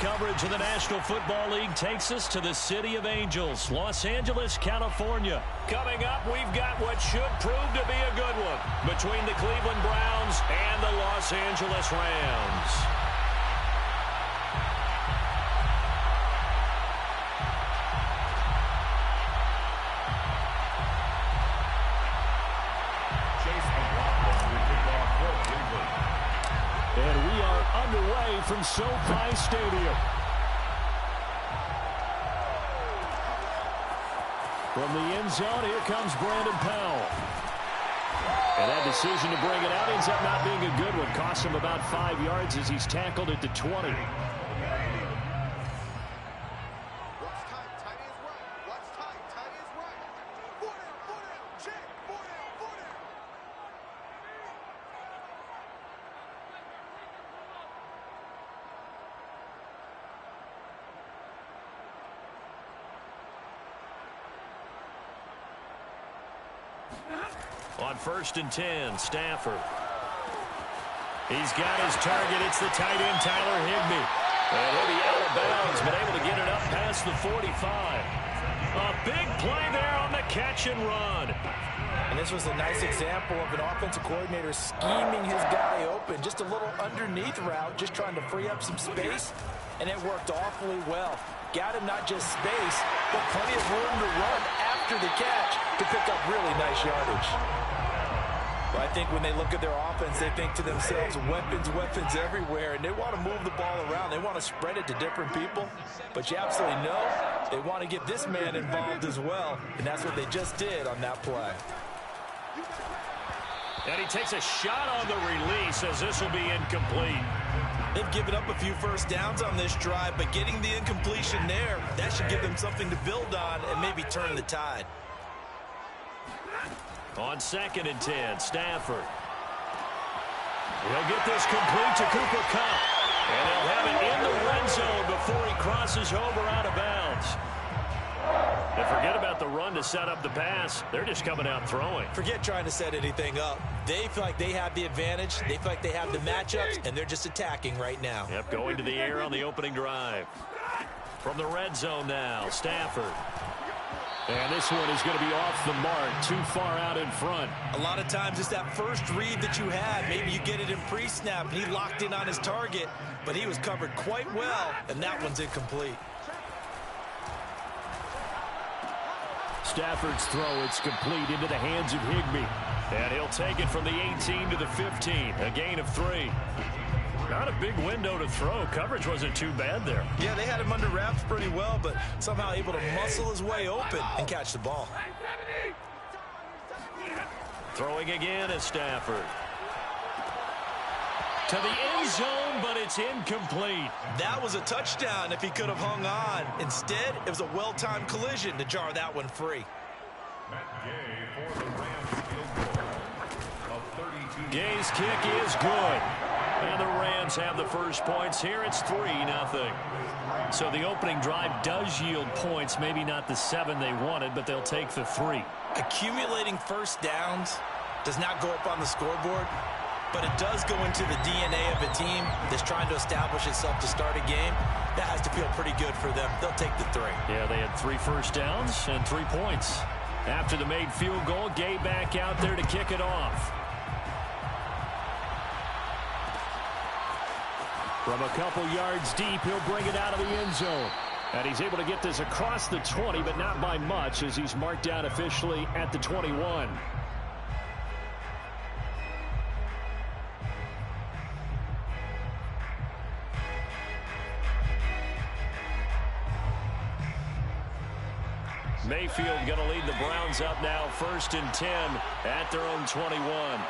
coverage of the National Football League takes us to the City of Angels, Los Angeles, California. Coming up, we've got what should prove to be a good one between the Cleveland Browns and the Los Angeles Rams. And we are underway from SoFi Stadium. From the end zone, here comes Brandon Powell. And that decision to bring it out ends up not being a good one. Costs him about 5 yards as he's tackled at the 20. On 1st and 10, Stafford. He's got his target. It's the tight end, Tyler Higbee. And he'll be out of bounds, but able to get it up past the 45. A big play there on the catch and run. And this was a nice example of an offensive coordinator scheming his guy open. Just a little underneath route, just trying to free up some space. And it worked awfully well. Got him not just space, but plenty of room to run after the catch to pick up really nice yardage. But I think when they look at their offense, they think to themselves, weapons everywhere, and they want to move the ball around. They want to spread it to different people. But you absolutely know they want to get this man involved as well, and that's what they just did on that play. And he takes a shot on the release as this will be incomplete. They've given up a few first downs on this drive, but getting the incompletion there, that should give them something to build on and maybe turn the tide. On 2nd and 10, Stafford. He'll get this complete to Cooper Kupp. And he'll have it in the red zone before he crosses over out of bounds. And forget about the run to set up the pass. They're just coming out throwing. Forget trying to set anything up. They feel like they have the advantage. They feel like they have the matchups, and they're just attacking right now. Yep, going to the air on the opening drive. From the red zone now, Stafford. And this one is going to be off the mark, too far out in front. A lot of times it's that first read that you had. Maybe you get it in pre-snap, and he locked in on his target, but he was covered quite well, and that one's incomplete. Stafford's throw, it's complete into the hands of Higbee. And he'll take it from the 18 to the 15, a gain of 3. Not a big window to throw. Coverage wasn't too bad there. Yeah, they had him under wraps pretty well, but somehow able to muscle his way open and catch the ball. Throwing again is Stafford. To the end zone, but it's incomplete. That was a touchdown if he could have hung on. Instead, it was a well-timed collision to jar that one free. Gay's kick is good. And the Rams have the first points here. It's 3-0. So the opening drive does yield points. Maybe not the 7 they wanted, but they'll take the 3. Accumulating first downs does not go up on the scoreboard, but it does go into the DNA of a team that's trying to establish itself to start a game. That has to feel pretty good for them. They'll take the 3. Yeah, they had 3 first downs and 3 points. After the made field goal, Gay back out there to kick it off. From a couple yards deep, he'll bring it out of the end zone. And he's able to get this across the 20, but not by much, as he's marked down officially at the 21. Mayfield going to lead the Browns up now, 1st and 10 at their own 21.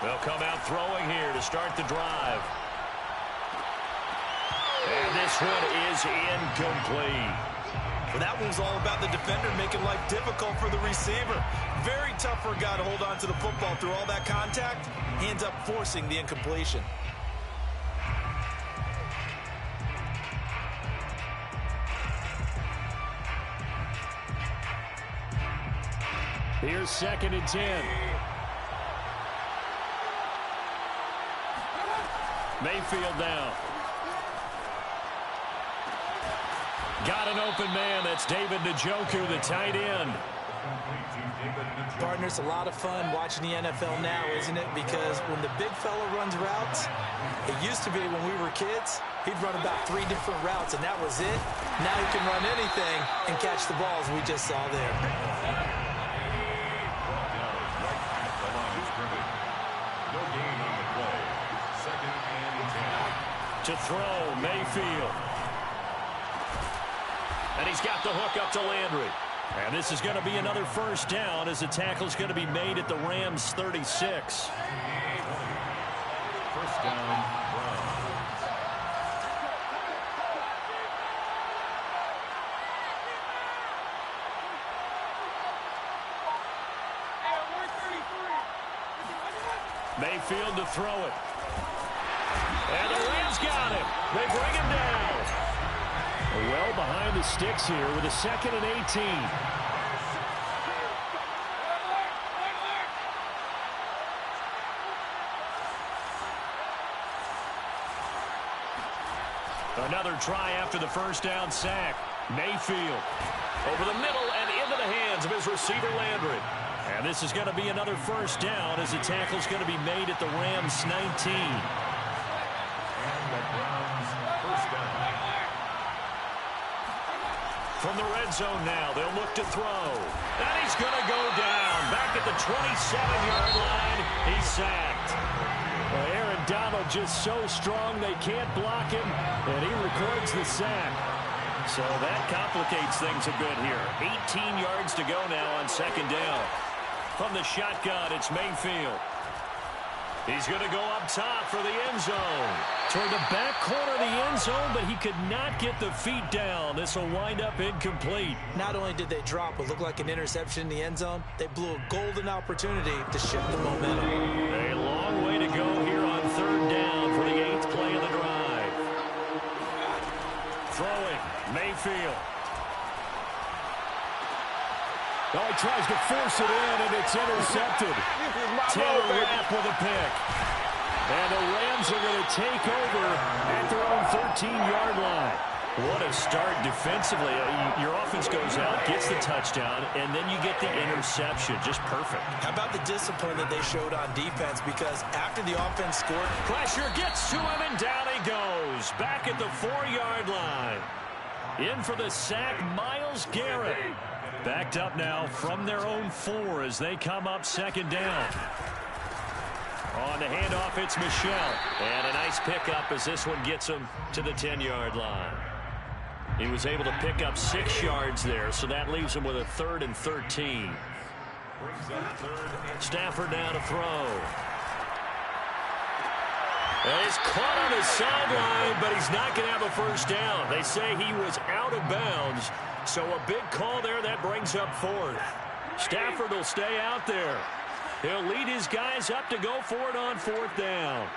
They'll come out throwing here to start the drive. And this one is incomplete. Well, that one's all about the defender making life difficult for the receiver. Very tough for a guy to hold on to the football through all that contact. He ends up forcing the incompletion. Here's 2nd and 10. Mayfield now. Got an open man. That's David Njoku, the tight end. Partners, a lot of fun watching the NFL now, isn't it? Because when the big fella runs routes, it used to be when we were kids, he'd run about 3 different routes, and that was it. Now he can run anything and catch the balls we just saw there. To throw, Mayfield. And he's got the hook up to Landry. And this is going to be another first down as the tackle's going to be made at the Rams 36. First down, Browns. Mayfield to throw it. And the Rams got him. They bring him down. Well behind the sticks here with a 2nd and 18. Another try after the first down sack. Mayfield over the middle and into the hands of his receiver Landry. And this is going to be another first down as the tackle's going to be made at the Rams 19. From the red zone now, they'll look to throw. And he's going to go down. Back at the 27-yard line, he's sacked. Well, Aaron Donald just so strong they can't block him, and he records the sack. So that complicates things a bit here. 18 yards to go now on 2nd down. From the shotgun, it's Mayfield. He's going to go up top for the end zone. Toward the back corner of the end zone, but he could not get the feet down. This will wind up incomplete. Not only did they drop what looked like an interception in the end zone, they blew a golden opportunity to shift the momentum. A long way to go here on 3rd down for the 8th play of the drive. Throwing, Mayfield. Oh, he tries to force it in, and it's intercepted. Taylor Rapp with a pick. And the Rams are going to take over at their own 13-yard line. What a start defensively. Your offense goes out, gets the touchdown, and then you get the interception. Just perfect. How about the discipline that they showed on defense? Because after the offense scored, pressure gets to him, and down he goes. Back at the 4-yard line. In for the sack, Myles Garrett. Backed up now from their own 4 as they come up 2nd down. On the handoff, it's Michel. And a nice pickup as this one gets him to the 10-yard line. He was able to pick up 6 yards there, so that leaves him with a 3rd and 13. Stafford now to throw. And he's caught on his sideline, but he's not going to have a first down. They say he was out of bounds, so a big call there that brings up 4th. Stafford will stay out there. He'll lead his guys up to go for it on 4th down.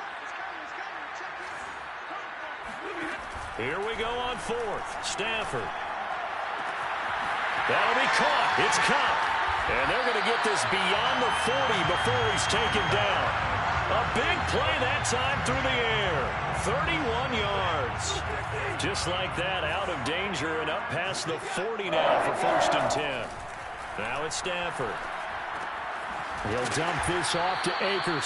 Here we go on 4th. Stafford. That'll be caught. It's Kupp. And they're going to get this beyond the 40 before he's taken down. A big play that time through the air. 31 yards. Just like that, out of danger and up past the 40 now for 1st and 10. Now it's Stafford. He'll dump this off to Akers.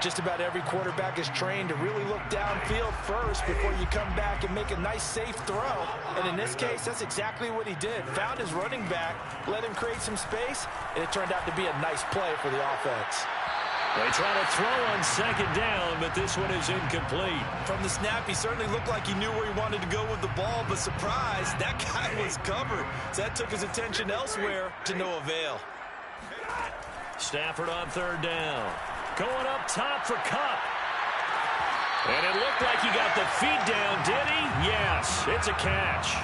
Just about every quarterback is trained to really look downfield first before you come back and make a nice, safe throw. And in this case, that's exactly what he did. Found his running back, let him create some space, and it turned out to be a nice play for the offense. They try to throw on 2nd down, but this one is incomplete. From the snap, he certainly looked like he knew where he wanted to go with the ball, but surprise, that guy was covered. So that took his attention elsewhere to no avail. Stafford on 3rd down. Going up top for Kupp. And it looked like he got the feet down, did he? Yes, it's a catch.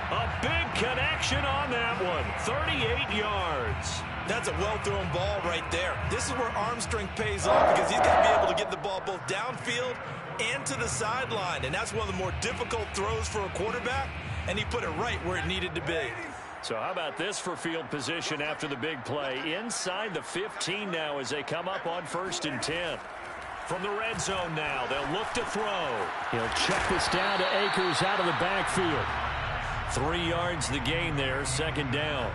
A big connection on that one. 38 yards. That's a well-thrown ball right there. This is where arm strength pays off because he's got to be able to get the ball both downfield and to the sideline. And that's one of the more difficult throws for a quarterback, and he put it right where it needed to be. So how about this for field position after the big play? Inside the 15 now as they come up on 1st and 10. From the red zone now, they'll look to throw. He'll check this down to Akers out of the backfield. 3 yards the gain there, 2nd down.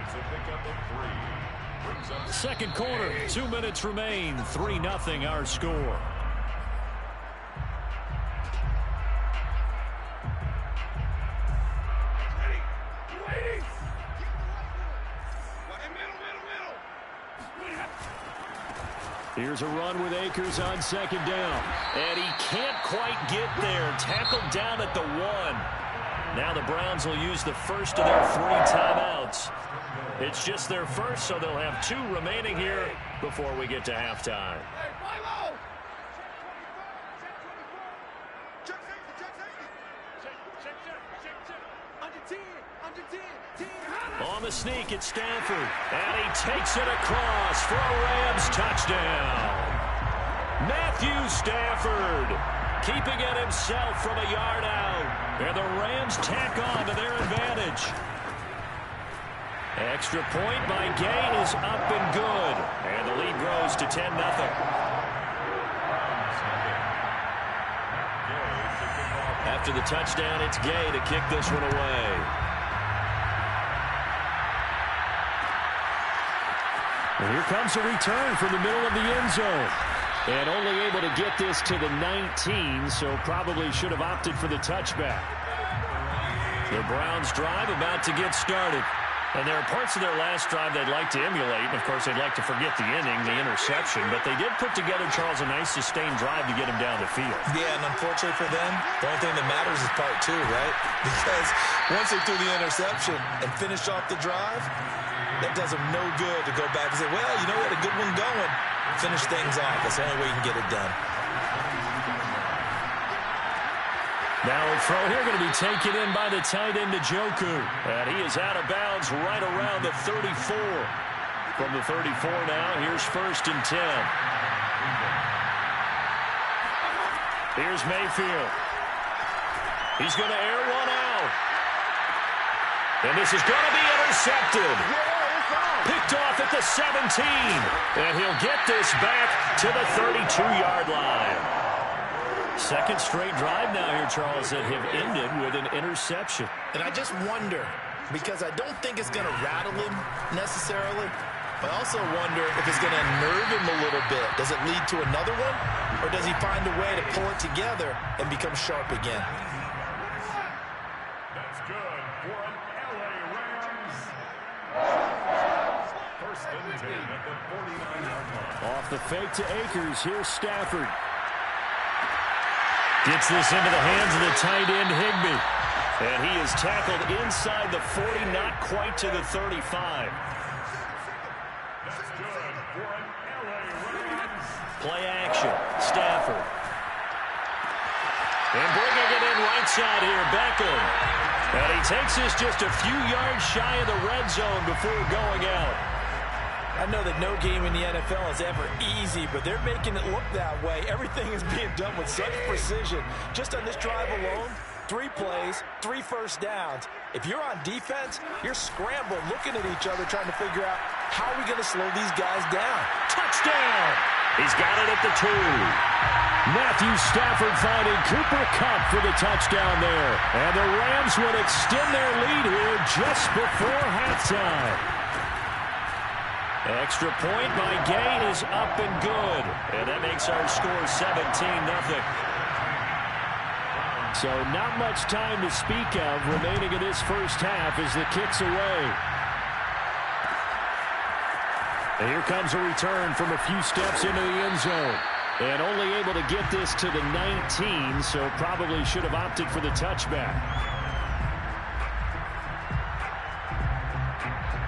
It's a pickup of 3. Second quarter, 2 minutes remain, 3-0 our score. Here's a run with Akers on 2nd down. And he can't quite get there. Tackled down at the 1. Now the Browns will use the first of their 3 timeouts. It's just their first, so they'll have 2 remaining here before we get to halftime. On the sneak, it's Stafford. And he takes it across for a Rams touchdown. Matthew Stafford keeping it himself from a yard out. And the Rams tack on to their advantage. Extra point by Gay is up and good. And the lead grows to 10-0. After the touchdown, it's Gay to kick this one away. And here comes a return from the middle of the end zone. And only able to get this to the 19, so probably should have opted for the touchback. The Browns drive about to get started. And there are parts of their last drive they'd like to emulate. And, of course, they'd like to forget the inning, the interception. But they did put together, Charles, a nice sustained drive to get him down the field. Yeah, and unfortunately for them, the only thing that matters is part 2, right? Because once they threw the interception and finished off the drive, that does them no good to go back and say, well, you know what, a good one going. Finish things off. That's the only way you can get it done. Now a throw here going to be taken in by the tight end Njoku. And he is out of bounds right around the 34. From the 34 now, here's 1st and 10. Here's Mayfield. He's going to air one out. And this is going to be intercepted. Picked off at the 17. And he'll get this back to the 32-yard line. Second straight drive now here, Charles, that have ended with an interception. And I just wonder, because I don't think it's going to rattle him necessarily, but I also wonder if it's going to unnerve him a little bit. Does it lead to another one? Or does he find a way to pull it together and become sharp again? That's good for an LA Rams. 1st and 10 at the 49-yard line. Off the fake to Akers. Here's Stafford. Gets this into the hands of the tight end, Higbee. And he is tackled inside the 40, not quite to the 35. That's good for an LA Rams. Play action. Stafford. And bringing it in right side here, Beckham. And he takes this just a few yards shy of the red zone before going out. I know that no game in the NFL is ever easy, but they're making it look that way. Everything is being done with such precision. Just on this drive alone, 3 plays, 3 first downs. If you're on defense, you're scrambling, looking at each other, trying to figure out how are we going to slow these guys down. Touchdown! He's got it at the 2. Matthew Stafford finding Cooper Kupp for the touchdown there. And the Rams would extend their lead here just before halftime. Extra point by Gay is up and good. And that makes our score 17-0. So not much time to speak of remaining in this first half as the kick's away. And here comes a return from a few steps into the end zone. And only able to get this to the 19, so probably should have opted for the touchback.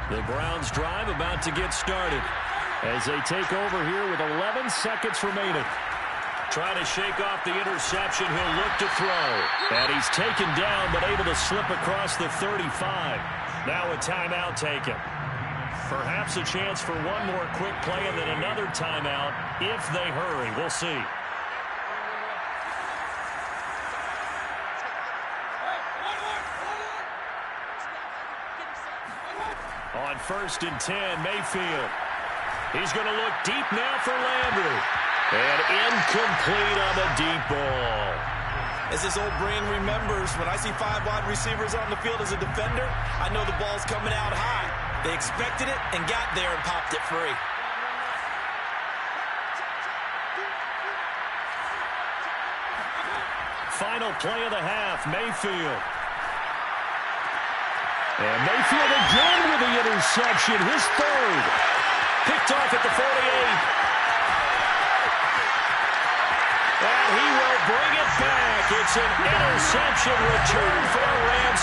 The Browns drive about to get started as they take over here with 11 seconds remaining. Trying to shake off the interception. He'll look to throw. And he's taken down but able to slip across the 35. Now a timeout taken. Perhaps a chance for one more quick play and then another timeout if they hurry. We'll see. On 1st and 10, Mayfield. He's going to look deep now for Landry. And incomplete on the deep ball. As this old brain remembers, when I see 5 wide receivers on the field as a defender, I know the ball's coming out high. They expected it and got there and popped it free. Final play of the half, Mayfield. And Mayfield again with the interception, his 3rd. Picked off at the 48. And he will bring it back. It's an interception return for a Rams